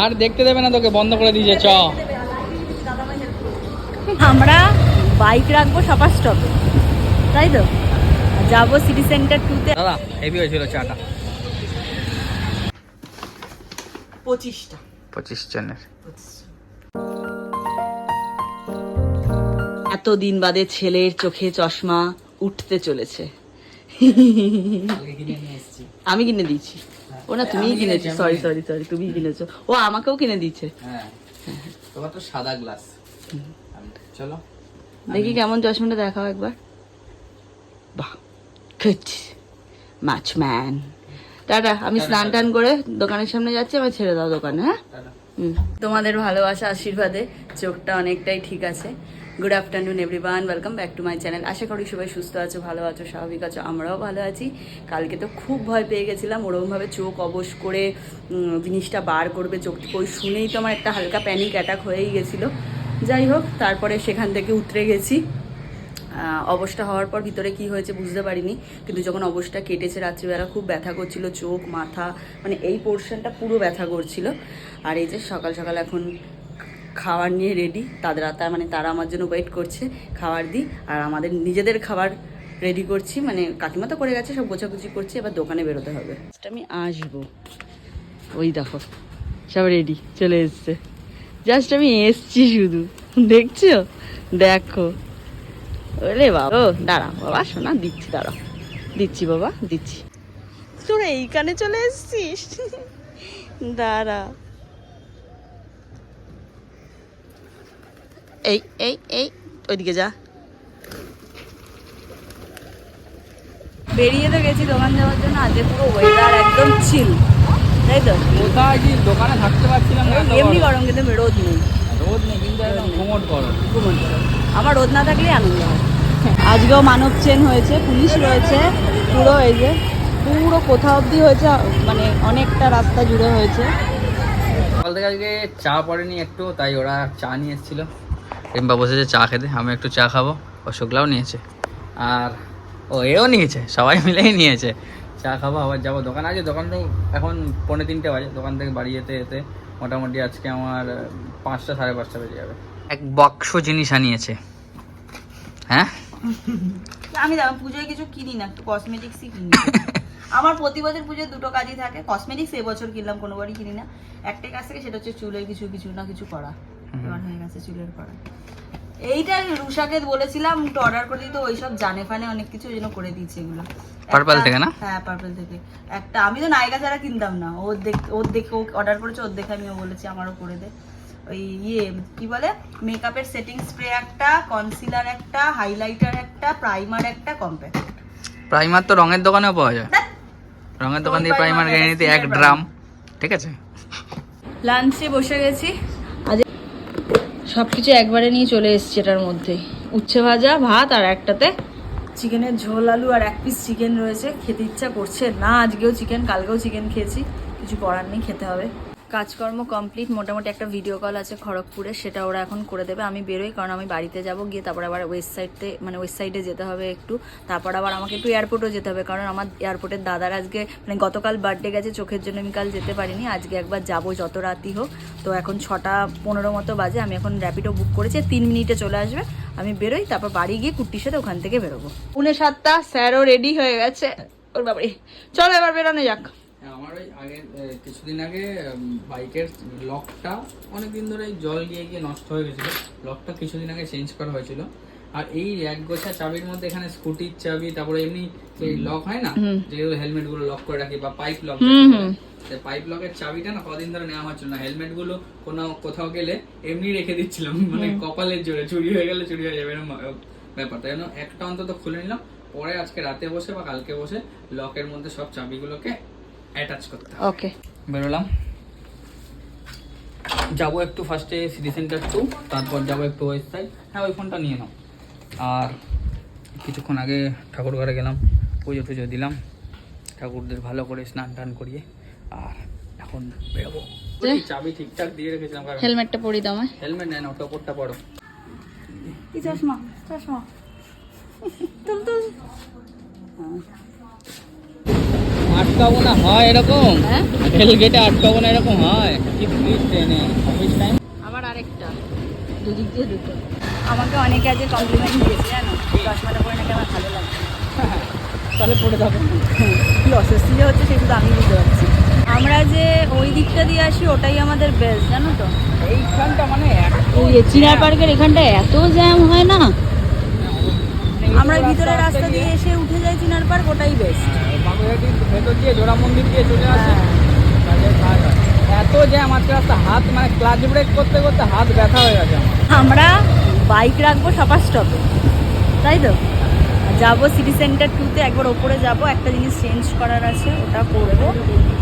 আর দেখতে দেবে না তোকে, বন্ধ করে দিয়েছে। চ আমরা বাইক রাখবো সবার স্টপে, তাই তো যাবো সিটি সেন্টার 2-তে। দাদা হেভি হয়েছিল চাটা। 25 জনের। এতদিন বাদে ছেলের চোখে চশমা উঠতে চলেছে। আমি কিনে দিয়েছি। ও না, তুমিই কিনেছো। সরি সরি সরি, তুমিই কিনেছো। ও আমাকেও কিনে দিয়েছে। হ্যাঁ, তোমার তো সাদা গ্লাস। চলো দেখি কেমন চশমাটা দেখাও একবার। বাহ, গুড ম্যাচম্যান। টাটা, আমি স্নান টান করে দোকানের সামনে যাচ্ছি, আমার ছেড়ে দাও দোকানে। হ্যাঁ, তোমাদের ভালোবাসা আশীর্বাদে চোখটা অনেকটাই ঠিক আছে। Good afternoon everyone, welcome back to my channel. আশা করি সবাই সুস্থ আছো, ভালো আছো, স্বাভাবিক আছো। আমরাও ভালো আছি। কালকে তো খুব ভয় পেয়ে গেছিলাম, ওরকমভাবে চোখ অবশ করে জিনিসটা বার করবে, চোখ ওই শুনেই তো আমার একটা হালকা প্যানিক অ্যাটাক হয়েই গেছিলো। যাই হোক, তারপরে সেখান থেকে উতরে গেছি। অবস্থা হওয়ার পর ভিতরে কি হয়েছে বুঝতে পারিনি, কিন্তু যখন অবস্থা কেটেছে রাত্রিবেলা খুব ব্যথা করছিল, চোখ মাথা মানে এই পোর্শনটা পুরো ব্যথা করছিল। আর এই যে সকাল সকাল এখন খাবার নিয়ে রেডি, তার মানে তারা আমার জন্য ওয়েট করছে, খাবার দিই। আর আমাদের নিজেদের খাবার রেডি করছি, মানে কাকিমা তো করে গেছে, সব গোছাগুছি করছি, এবার দোকানে বেরোতে হবে। আমি আসবো, ওই দেখো সব রেডি চলে এসছে। জাস্ট আমি এসছি শুধু, দেখছো, দেখো। ওরে বাবা, ও দাঁড়া বাবা, শোনা দিচ্ছি, দাঁড়া দিচ্ছি বাবা, দিচ্ছি। তোরা এইখানে চলে এসছিস, দাঁড়া। এই এই এই ওইদিকে যা। বেরিয়ে তো গেছি দোকান যাওয়ার জন্য। আজকে পুরো ওয়েদার একদম চিল, তাই তো? কোথায় কি দোকানে থাকতে পারছিলাম না। এমনি গরম, কিন্তু রোদ নেই। রোদ নেই, কিন্তু একদম ঘুমট গরম। আমার রোদ না থাকলেই আনন্দ হয়। আজকেও মানব চেন হয়েছে, পুলিশ রয়েছে পুরো, এই যে পুরো কোথাও অবধি হয়েছে, মানে অনেকটা রাস্তা জুড়ে হয়েছে। সকাল থেকে আজকে চা পড়েনি একটু, তাই ওরা চা নিয়ে এসেছিলো। রিম্বা বসেছে চা খেতে, আমি একটু চা খাবো, অশোকলাও নিয়েছে, আর ও এও নিয়েছে, সবাই মিলেই নিয়েছে। চা খাবো, আবার যাবো দোকানে। আজকে দোকানটাও এখন 2:45 বাজে, দোকান থেকে বাড়ি যেতে যেতে মোটামুটি আজকে আমার 5টা 5:30 বেজে যাবে। এক বাক্স জিনিস আনিয়েছে। হ্যাঁ, আমি পুজোয় কিছু কিনি না, একটু কসমেটিক্সই কিনি। আমার প্রতি বছর পুজোয় দুটো কাজই থাকে, কসমেটিক্স এবছর কিনলাম, কোনোবারই কিনি না। একটাই কাজ থেকে, সেটা হচ্ছে চুলের কিছু কিছু না কিছু করা। এবার হয়ে গেছে চুলের করা। এইটা রুষাকে বলেছিলাম একটু অর্ডার করে দিতে, ওইসব জানে ফানে অনেক কিছু যেন করে দিয়েছে এগুলো। পার্পল থেকে না? হ্যাঁ, পার্পল থেকে একটা। আমি তো নায়িকা ছাড়া কিনতাম না, ওর দেখে ও অর্ডার করেছে, ওর দেখে আমিও বলেছি আমারও করে দে। ওই কি বলে, মেকআপের সেটিং স্প্রে একটা, কনসিলার একটা, হাইলাইটার একটা, প্রাইমার একটা, কম্প্যাক্ট। প্রাইমার তো রঙের দোকানেও পাওয়া যায়, রঙের দোকান থেকে প্রাইমার কিনে নিতে 1 ড্রাম। ঠিক আছে, লাঞ্চে বসে গেছি। আজ সব কিছু একবারে নিয়ে চলে এসেছি এটার মধ্যে। উচ্ছে ভাজা, ভাত, আর একটাতে চিকেনের ঝোল আলু, আর 1 পিস চিকেন রয়েছে। খেতে ইচ্ছা করছে না, আজকেও চিকেন, কালকেও চিকেন খেয়েছি, কিছু করার নেই, খেতে হবে। কাজকর্ম কমপ্লিট, মোটামুটি একটা ভিডিও কল আছে খড়গপুরে, সেটা ওরা এখন করে দেবে। আমি বেরোই, কারণ আমি বাড়িতে যাব, গিয়ে তারপর আবার ওয়েস্ট সাইডে যেতে হবে একটু। তারপর আবার আমাকে একটু এয়ারপোর্টও যেতে হবে, কারণ আমার এয়ারপোর্টের দাদার আজকে মানে গতকাল বার্থডে গেছে, চোখের জন্য আমি কাল যেতে পারিনি। আজকে একবার যাবো, যত রাতই হোক। তো এখন 6:15 মতো বাজে, আমি এখন র্যাপিডো বুক করেছি, 3 মিনিটে চলে আসবে। আমি বেরোই, তারপর বাড়ি গিয়ে কুট্টির সাথে ওখান থেকে বেরোবো। 7:45, স্যারও রেডি হয়ে গেছে। ওর বাবারে, চলো এবার বেরোনো যাক। আমার ওই আগে কিছুদিন আগে বাইকের লকটা অনেকদিন ধরে জল গিয়ে গিয়ে নষ্ট হয়ে গেছিল, লকটা কিছুদিন আগে চেঞ্জ করা হয়েছিল। আর এই এক গোছা চাবির মধ্যে এখানে স্কুটির চাবি, তারপরে এমনি সেই লক হয় না যেগুলো হেলমেট গুলো লক করে রাখি, বা পাইপ লক, পাইপ লকের চাবিটা না কদিন ধরে নেওয়া হচ্ছিল না। হেলমেট গুলো কোথাও গেলে এমনি রেখে দিচ্ছিলাম, মানে কপালের জোরে, চুরি হয়ে গেলে চুরি হয়ে যাবে এরকম ব্যাপারটা। যেন একটা অন্তত খুলে নিলাম, পরে আজকে রাতে বসে বা কালকে বসে লকের মধ্যে সব চাবিগুলোকে অ্যাটাচ করতে হবে। ওকে, বেরোলাম, যাবো একটু ফার্স্টে সিটি সেন্টার 2, তারপর যাবো একটু ওয়েস্ট সাইড। হ্যাঁ, ওই ফোনটা নিয়ে নাও। আর কিছুক্ষণ আগে ঠাকুর ঘরে গেলাম, পুজো টুজো দিলাম, ঠাকুরদের ভালো করে স্নান টান করিয়ে, আর এখন বেরোবো। চাবি ঠিকঠাক দিয়ে রেখেছিলাম, হেলমেটটা পরি দাও। হেলমেট নেয় না, ওটা ওপরটা পড়ো। কি চশমা, চশমা তুল তুল। আটকাবো না হয় এরকম, হ্যাঁ রেল গেটে আটকাবো না এরকম হয় কি পুলিশ ট্রেনে অফিস টাইম। আবার আরেকটা দুদিক দিয়ে দুটো। আমাকে অনেকে আজ কমপ্লিমেন্ট দিয়েছে জানো, চশমাটা পরে নাকি আমার ভালো লাগছে। তাহলে পড়ে যাবো। কি অস্বস্তি যে হচ্ছে সেগুলো আমি বুঝতে পারছি। আমরা যে ওই দিকটা দিয়ে আসি ওটাই আমাদের বেস্ট জানো তো। এইখানটা মানে ওই যে চিনার পার্কের এখানটা এত জ্যাম হয় না। আমরা ওই ভিতরের রাস্তা দিয়ে এসে উঠে যাই চিনার পার্ক, ওটাই বেস্ট। বাগুইহাটির ভেতর দিয়ে জোড়া মন্দির দিয়ে চলে আসে, কাজের কাজ হয়। এত জ্যাম আজকে রাস্তা, হাত মানে ক্লাচ ব্রেক করতে করতে হাত ব্যথা হয়ে গেছে আমার। আমরা বাইক রাখবো সপার স্টপে, তাই তো যাবো সিটি সেন্টার 2-তে, একবার ওপরে যাব, একটা জিনিস চেঞ্জ করার আছে ওটা করবো,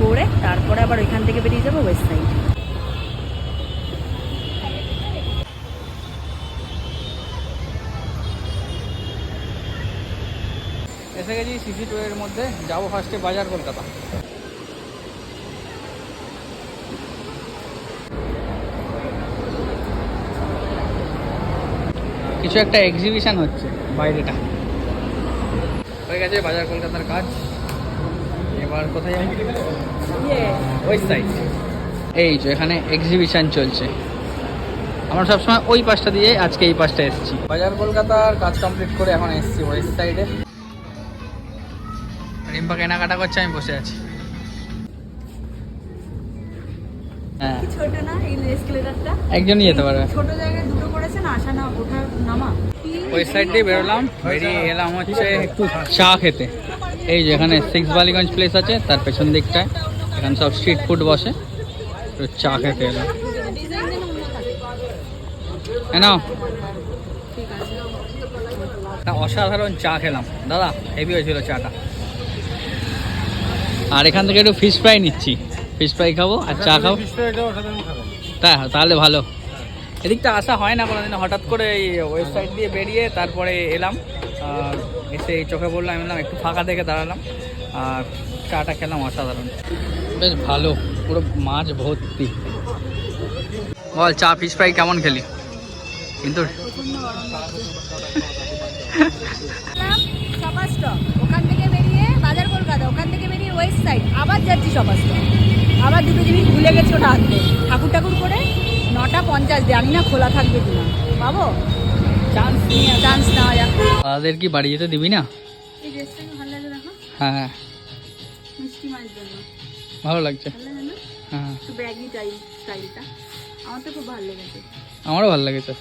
করে তারপরে আবার ওইখান থেকে বেরিয়ে যাবো ওয়েস্ট সাইড। এসে গেছি সিসি 2 এর মধ্যে, যাবো ফার্স্টে বাজার কলকাতা। কিছু একটা এক্সিবিশন হচ্ছে বাইরেটা, হয়ে গেছে বাজার কলকাতার কাজ। এবার কোথায় যাবো? ওই সাইড, এই যে এখানে এক্সিবিশন চলছে। আমরা সবসময় ওই পাশটা দিয়ে, আজকে এই পাশটা এসেছি। বাজার কলকাতার কাজ কমপ্লিট করে এখন এসেছি ওয়েস্ট সাইডে। রিম্পা কেনাকাটা করছে, আমি বসে আছি। হ্যাঁ, ছোট না এই এসকেলেটরটা, একজনই যেতে পারবে। ছোট জায়গায় দুটো করেছে না, আসা না ওঠা নামা। ওই সাইড দিয়ে বেরোলাম, বেরিয়ে এলাম হচ্ছে একটু চা খেতে। এই যে এখানে 6 বালিগঞ্জ প্লেস আছে, তার পেছন দিকটায় এখানে সব স্ট্রিট ফুড বসে, তো চা খেতে এলাম। নাও, একটা অসাধারণ চা খেলাম দাদা, হেভি হয়েছিল চাটা। আর এখান থেকে একটু ফিশ ফ্রাই নিচ্ছি, ফিশ ফ্রাই খাবো আর চা খাবো। তাহলে ভালো। এদিকটা আসা হয় না কোনোদিন, হঠাৎ করে এই ওয়েস্ট সাইড দিয়ে বেরিয়ে তারপরে এলাম, আর এসে এই চোখে পড়লাম, এলাম একটু ফাঁকা দেখে দাঁড়ালাম আর চাটা খেলাম, অসাধারণ বেশ ভালো, পুরো মাছ ভর্তি। বল চা ফিশ ফ্রাই কেমন খেলি? কিন্তু সপার স্টপ, ওখান থেকে বেরিয়ে বাজার কলকাতা, ওখান থেকে বেরিয়ে ওয়েস্ট সাইড, আবার যাচ্ছি সপার স্টপ। আবার দুটো জিনিস ভুলে গেছি ওটা আনতে, ঠাকুর করে 9:50 জানি না খোলা থাকবে কিনা, পাবো চান্স নেওয়া যাক। তাদের কি বাড়ি যেতে দিবি না? এই ড্রেসটা ভালো লাগে দেখো, হ্যাঁ হ্যাঁ, মিষ্টি মাছের জন্য ভালো লাগছে। ভালো লাগে না? হ্যাঁ, একটু ব্যাগি স্টাইলটা আমার তো খুব ভালো লেগেছে। আমারও ভালো লাগেছে।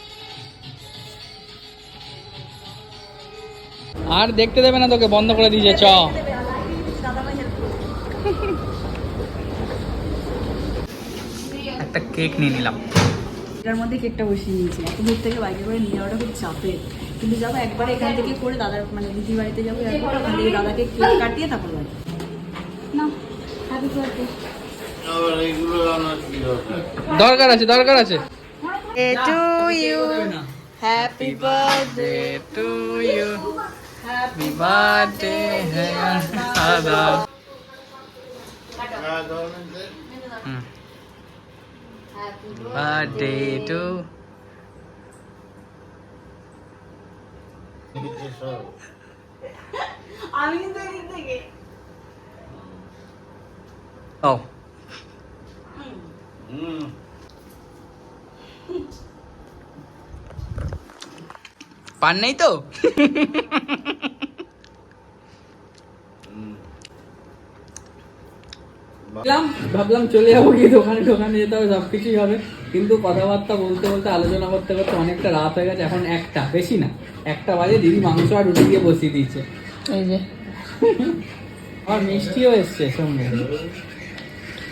আর দেখতে দেবে না তোকে, বন্ধ করে দিয়েছে। একটা কেক নিয়ে নিলাম। এটার মধ্যে কেকটা বসিয়ে নিয়েছি, এত দূর থেকে বাইকে করে নিয়ে যাওয়াটা খুব চাপের, কিন্তু যাবো একবার এখান থেকে করে দাদার মানে দিদির বাড়িতে যাবো, এয়ারপোর্টে ওখান থেকে দাদাকে কেক কাটিয়ে তারপর বাড়ি। না হ্যাপি বার্থডে। দরকার আছে, দরকার আছে। To you, happy birthday to you, happy birthday দাদা। বার্থডে টু আমি কিন্তু এদিক থেকে ও পান নেই তো? ভাবলাম চলে যাবো, গিয়ে দোকানে যেতে হবে, সবকিছুই হবে, কিন্তু কথাবার্তা বলতে বলতে আলোচনা করতে করতে অনেকটা রাত হয়ে গেছে। এখন একটা, বেশি না, 1টা বাজে। দিদি মাংস আর রুটি দিয়ে বসিয়ে দিয়েছে। এই যে আর মিষ্টিও এসছে সঙ্গে।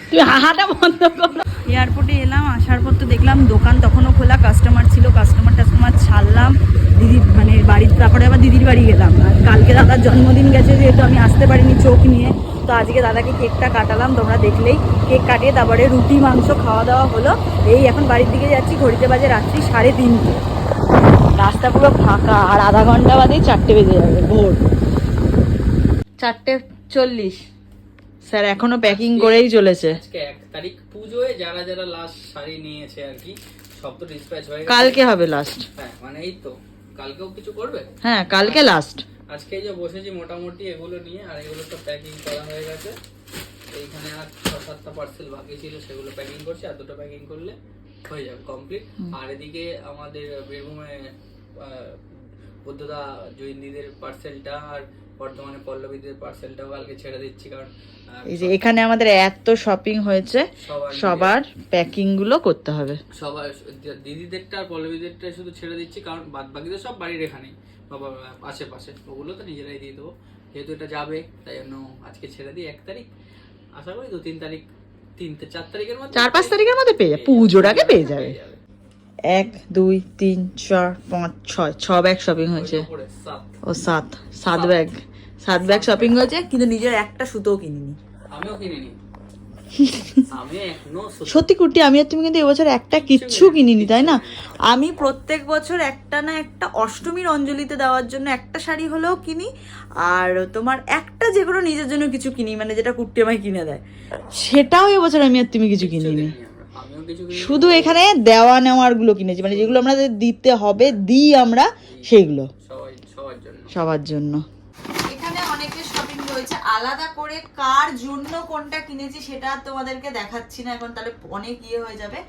তুই হাহাটা বন্ধ করো। এয়ারপোর্টে এলাম, আসার পর তো দেখলাম দোকান তখনও খোলা, কাস্টমার ছিল, কাস্টমার ছাড়লাম দিদি মানে বাড়ির, তারপরে আবার দিদির বাড়ি গেলাম। আর কালকে দাদার জন্মদিন গেছে যেহেতু আমি আসতে পারিনি চোখ নিয়ে, তো আজকে দাদাকে কেকটা কাটালাম, তোমরা দেখলেই। কেক কাটিয়ে তারপরে রুটি মাংস খাওয়া দাওয়া হলো। এই এখন বাড়ির দিকে যাচ্ছি, ঘড়িতে বাজে রাত্রি 3:30, রাস্তা পুরো ফাঁকা, আর আধা ঘন্টা বাদেই 4টে বেজে যাবে, ভোর 4:40। স্যার এখনো প্যাকিং করেই চলেছে। আজকে 1 তারিখ, পুজোয় যারা যারা লাস্ট শাড়ি নিয়েছে আর কি, সব তো ডিসপ্যাচ হয়ে গেছে। কালকে হবে লাস্ট। হ্যাঁ মানে এই তো, কালকেও কিছু করবে। হ্যাঁ কালকে লাস্ট। আজকে এই যে বসেছি মোটামুটি এগুলো নিয়ে, আর এগুলো তো প্যাকিং করা হয়ে গেছে। এইখানে আর 6-7টা পার্সেল বাকি ছিল, সেগুলো প্যাকিং করছি, আর 2টা প্যাকিং করলে হয়ে যাবে কমপ্লিট। আর এদিকে আমাদের বীরভূমে বুদ্ধদা জৈনদীদের পার্সেলটা আর বর্ধমানে পল্লবীদের পার্সেলটাও কালকে ছেড়ে দিচ্ছি, কারণ এই যে এখানে আমাদের এত শপিং হয়েছে, সবার প্যাকিং গুলো করতে হবে। সবার দিদিদেরটা আর পল্লবীদেরটা শুধু ছেড়ে দিচ্ছি, কারণ বাদ বাকিদের সব বাড়ির এখানেই বাবা আশেপাশে, ওগুলো তো নিজেরাই দিয়ে দেবো, যেহেতু এটা যাবে তাই জন্য আজকে ছেড়ে দিই। 1 তারিখ, আশা করি 2-3 তারিখ, 3-4 তারিখের মধ্যে, 4-5 তারিখের মধ্যে পেয়ে যাবে, পুজোর আগে পেয়ে যাবে। 1 2 3 4 5 6 6 ব্যাগ শপিং হয়েছে। ও 7 ব্যাগ শপিং হয়েছে, কিন্তু নিজের একটা সুতোও কিনিনি। আমিও কিনিনি। আমি এখনো সত্যি কুর্তি, আমি আর তুমি কিন্তু এবছর একটা কিচ্ছু কিনিনি, তাই না? আমি প্রত্যেক বছর একটা না একটা অষ্টমীর অঞ্জলিতে দেওয়ার জন্য একটা শাড়ি হলেও কিনি, আর তোমার একটা যে কোনো নিজের জন্য কিছু কিনি, মানে যেটা কুর্তি আমায় কিনে দেয়, সেটাও এবছর আমি আর তুমি কিছু কিনিনি। আমিও কিছু কিনি। শুধু এখানে দেওয়া নেওয়ার গুলো কিনেছি, মানে যেগুলো আমাদের দিতে হবে দিই আমরা, সেইগুলো সবার জন্য। এখানে অনেকের শপিং রয়েছে, আলাদা করে কার জন্য কোনটা কিনেছি সেটা তোমাদেরকে দেখাচ্ছি না এখন, তাহলে অনেক ইয়ে হয়ে যাবে।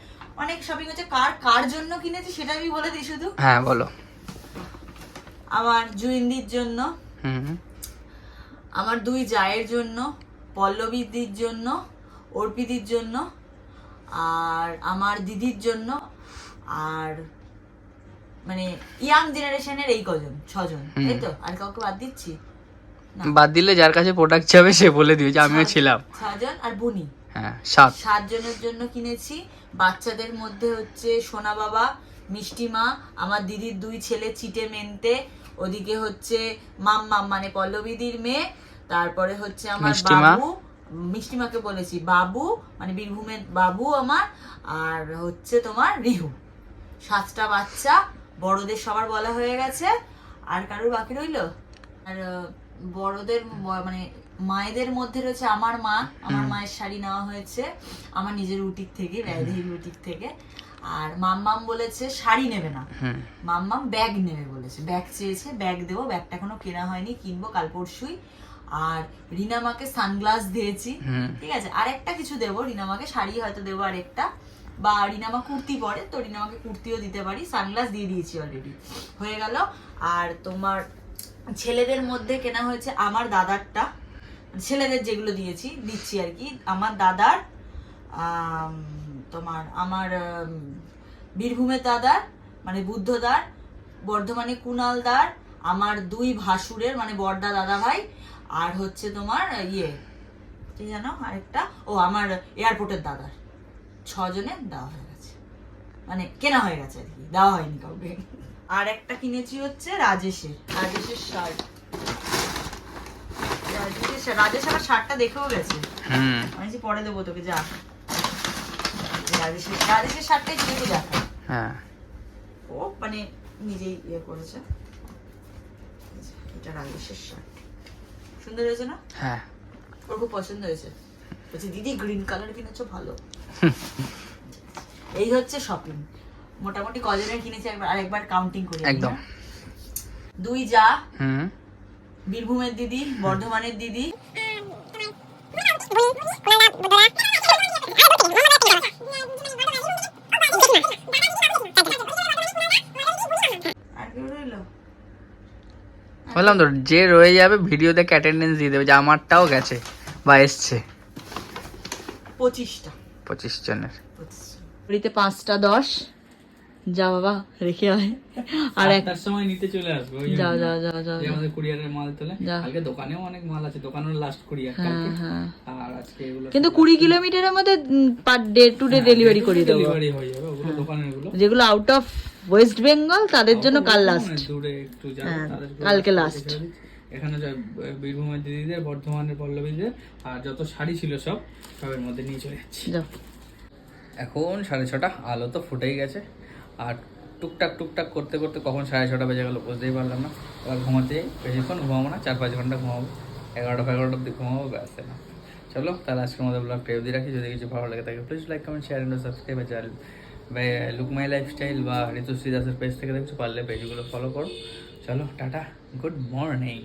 অনেক শপিং হচ্ছে, কার জন্য কিনেছি সেটা আমি বলে দিই শুধু। হ্যাঁ বলো। আমার জুইন্দির জন্য, আমার 2 জায়ের জন্য, পল্লবীদির জন্য, অর্পিদির জন্য, আর আমার দিদির জন্য, আর মানে ইয়াং জেনারেশনের এই কজন 6 জন, তাই তো? আর কাউকে বাদ দিচ্ছি? বাদ দিলে যার কাছে প্রোডাক্ট যাবে সে বলে দিও যে আমিও ছিলাম। 6 জন আর বুনি, হ্যাঁ 7 জনের জন্য কিনেছি। বাচ্চাদের মধ্যে হচ্ছে সোনা বাবা, মিষ্টি মা, আমার দিদির 2 ছেলে চিটে মেনতে, ওদিকে হচ্ছে মাম্মা মানে পল্লবীদির মেয়ে, তারপরে হচ্ছে আমার বাবু, মিষ্টিমাকে বলেছি বাবু মানে বীরভূমের বাবু আমার, আর হচ্ছে তোমার রিহু। 7টা বাচ্চা, বড়দের সবার বলা হয়ে গেছে। আর কারোর বাকি রইলো? আর বড়দের মানে মায়েদের মধ্যে রয়েছে আমার মায়ের শাড়ি নেওয়া হয়েছে আমার নিজের বুটিক থেকে, রায়দিহির বুটিক থেকে। আর মাম্মাম বলেছে শাড়ি নেবে না, মাম্মাম ব্যাগ নেবে বলেছে, ব্যাগ চেয়েছে, ব্যাগ দেবো, ব্যাগটা এখনো কেনা হয়নি, কিনবো কাল পরশুই। আর রিনামাকে সানগ্লাস দিয়েছি, ঠিক আছে। আর একটা কিছু দেবো রিনামাকে, শাড়ি হয়তো দেবো আরেকটা, বা রিনামা কুর্তি পরে তো রিনামাকে কুর্তিও দিতে পারি। সানগ্লাস দিয়ে দিয়েছি অলরেডি, হয়ে গেল। আর তোমার ছেলেদের মধ্যে কেনা হয়েছে আমার দাদারটা, ছেলেদের যেগুলো দিচ্ছি আর কি, আমার দাদার, তোমার আমার বীরভূমের দাদার মানে বুদ্ধদার, বর্ধমানে কুণালদার, আমার 2 ভাসুরের মানে বড়দা দাদা ভাই, আর হচ্ছে তোমার ইয়ে কি জানো আরেকটা, ও আমার এয়ারপোর্টের দাদার। 6 জনের দেওয়া হয়ে গেছে, মানে কেনা হয়ে গেছে আর কি, দেওয়া হয়নি কাউকে। আর একটা কিনেছি হচ্ছে রাজেশের শার্ট। রাজেশ আমার শার্টটা দেখেও গেছে, আমি যে পরে দেবো তোকে, যা রাজেশের শার্টটাই কিনেছি দেখা। হ্যাঁ ও মানে নিজেই ইয়ে করেছে। এটা রাজেশের শার্ট, সুন্দর হয়েছে না? হ্যাঁ ওর খুব পছন্দ হয়েছে, বলছে দিদি গ্রিন কালার কিনেছো ভালো। এই হচ্ছে শপিং, মোটামুটি কজনের কিনেছি আরেকবার কাউন্টিং করি একদম। 2 যা, বীরভূমের দিদি, বর্ধমানের দিদি, বললাম তো যে রয়ে যাবে ভিডিও দেখে অ্যাটেন্ডেন্স দিয়ে দেবে যে আমারটাও গেছে বা এসছে। 25 জনের। ঘড়িতে 5টা 10, যা বাবা রেখে আয়। আর একটার সময় নিতে চলে আসবে। যাও আমাদের কুরিয়ারের মাল তোলে, কালকে দোকানেও অনেক মাল আছে, দোকানের লাস্ট কুরিয়ার কালকে। আর আজকে এগুলো কিন্তু 20 কিলোমিটারের মধ্যে per day today delivery করে দেবো, ডেলিভারি হয়ে যাবে ওগুলো দোকানের গুলো। যেগুলো আউট অফ ওয়েস্ট বেঙ্গল তাদের জন্য কাল লাস্ট, দূরে একটু যাবে তাদের কালকে লাস্ট। এখানে বীরভূমের দিদিদের, বর্ধমানের পল্লবীদের, আর যত শাড়ি ছিল সবের মধ্যে নিয়ে চলে যাচ্ছি। এখন 6:30, আলো তো ফুটেই গেছে, আর টুকটাক করতে করতে কখন 6:30 বেজে গেল বুঝতেই পারলাম না। এবার ঘুমাতে যাই, বেশিক্ষণ ঘুমাবো না, 4-5 ঘন্টা ঘুমাবো, 11টা অব্দি ঘুমাবো, ব্যাস না। চলো তাহলে আজকের মধ্যে ব্লগটা অবধি রাখি। যদি কিছু ভালো লাগে থাকে please like, comment, share and subscribe. আর লুক মাই লাইফস্টাইল বা ঋতুশ্রী দাসের পেজ থেকে দেখছো পারলে পেজগুলো ফলো করো। চলো টাটা, গুড মর্নিং।